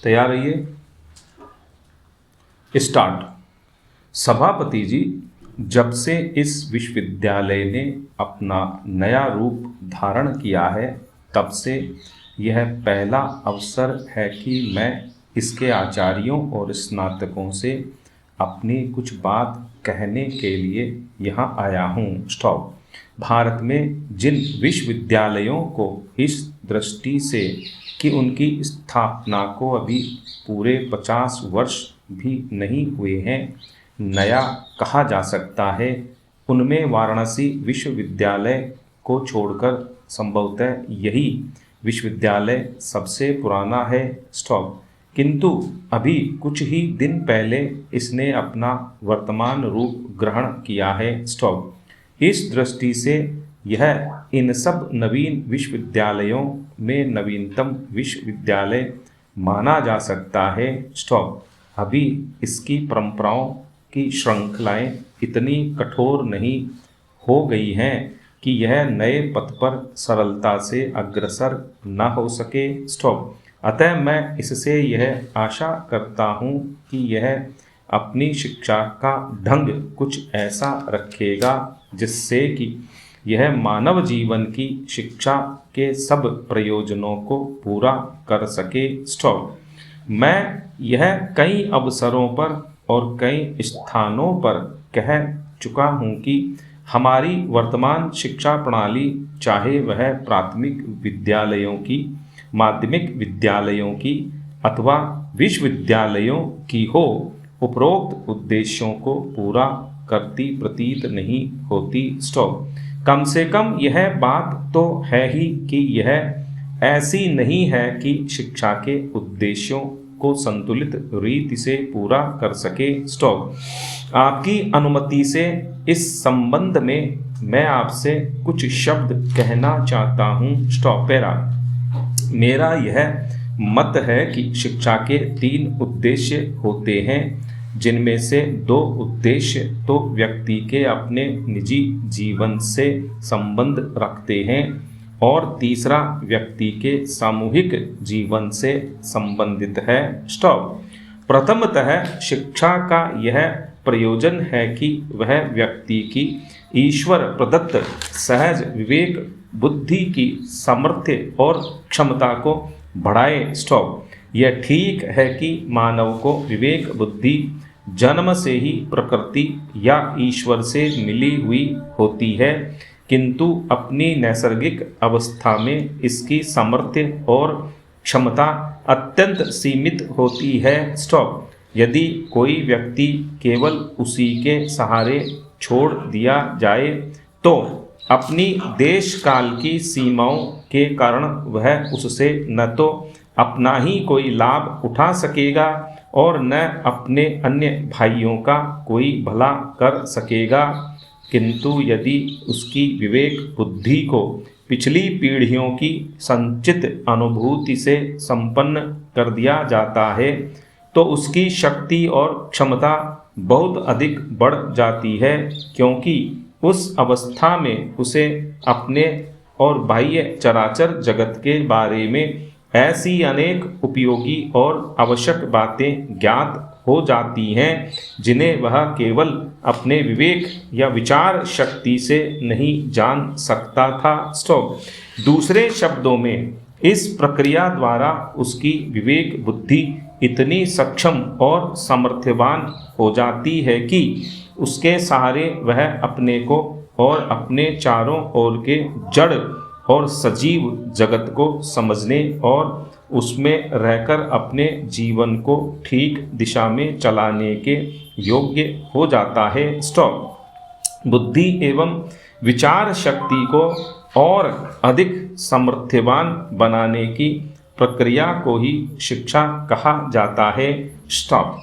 तैयार रहिए। स्टार्ट। सभापति जी, जब से इस विश्वविद्यालय ने अपना नया रूप धारण किया है तब से यह पहला अवसर है कि मैं इसके आचार्यों और स्नातकों से अपनी कुछ बात कहने के लिए यहाँ आया हूँ। स्टॉप। भारत में जिन विश्वविद्यालयों को इस दृष्टि से कि उनकी स्थापना को अभी पूरे 50 वर्ष भी नहीं हुए हैं नया कहा जा सकता है, उनमें वाराणसी विश्वविद्यालय को छोड़कर संभवतः यही विश्वविद्यालय सबसे पुराना है। स्टॉप। किंतु अभी कुछ ही दिन पहले इसने अपना वर्तमान रूप ग्रहण किया है। स्टॉप। इस दृष्टि से यह इन सब नवीन विश्वविद्यालयों में नवीनतम विश्वविद्यालय माना जा सकता है। स्टॉप। अभी इसकी परंपराओं की श्रृंखलाएं इतनी कठोर नहीं हो गई हैं कि यह नए पथ पर सरलता से अग्रसर न हो सके। स्टॉप। अतः मैं इससे यह आशा करता हूँ कि यह अपनी शिक्षा का ढंग कुछ ऐसा रखेगा जिससे कि यह मानव जीवन की शिक्षा के सब प्रयोजनों को पूरा कर सके। स्टॉप। मैं यह कई अवसरों पर और कई स्थानों पर कह चुका हूँ कि हमारी वर्तमान शिक्षा प्रणाली, चाहे वह प्राथमिक विद्यालयों की, माध्यमिक विद्यालयों की अथवा विश्वविद्यालयों की हो, उपरोक्त उद्देश्यों को पूरा करती प्रतीत नहीं होती। स्टॉप। कम से कम यह बात तो है ही कि यह ऐसी नहीं है कि शिक्षा के उद्देश्यों को संतुलित रीति से पूरा कर सके। स्टॉप। आपकी अनुमति से इस संबंध में मैं आपसे कुछ शब्द कहना चाहता हूँ। स्टॉप। पैरा। मेरा यह मत है कि शिक्षा के 3 उद्देश्य होते हैं, जिनमें से 2 उद्देश्य तो व्यक्ति के अपने निजी जीवन से संबंध रखते हैं और तीसरा व्यक्ति के सामूहिक जीवन से संबंधित है। स्टॉप। प्रथमतः शिक्षा का यह प्रयोजन है कि वह व्यक्ति की ईश्वर प्रदत्त सहज विवेक बुद्धि की सामर्थ्य और क्षमता को बढ़ाए। स्टॉप। यह ठीक है कि मानव को विवेक बुद्धि जन्म से ही प्रकृति या ईश्वर से मिली हुई होती है, किंतु अपनी नैसर्गिक अवस्था में इसकी सामर्थ्य और क्षमता अत्यंत सीमित होती है। स्टॉप। यदि कोई व्यक्ति केवल उसी के सहारे छोड़ दिया जाए तो अपनी देश काल की सीमाओं के कारण वह उससे न तो अपना ही कोई लाभ उठा सकेगा और न अपने अन्य भाइयों का कोई भला कर सकेगा, किंतु यदि उसकी विवेक बुद्धि को पिछली पीढ़ियों की संचित अनुभूति से संपन्न कर दिया जाता है तो उसकी शक्ति और क्षमता बहुत अधिक बढ़ जाती है, क्योंकि उस अवस्था में उसे अपने और बाह्य चराचर जगत के बारे में ऐसी अनेक उपयोगी और आवश्यक बातें ज्ञात हो जाती हैं जिन्हें वह केवल अपने विवेक या विचार शक्ति से नहीं जान सकता था। स्टॉप। दूसरे शब्दों में इस प्रक्रिया द्वारा उसकी विवेक बुद्धि इतनी सक्षम और सामर्थ्यवान हो जाती है कि उसके सहारे वह अपने को और अपने चारों ओर के जड़ और सजीव जगत को समझने और उसमें रहकर अपने जीवन को ठीक दिशा में चलाने के योग्य हो जाता है। स्टॉप। बुद्धि एवं विचार शक्ति को और अधिक सामर्थ्यवान बनाने की प्रक्रिया को ही शिक्षा कहा जाता है। स्टॉप।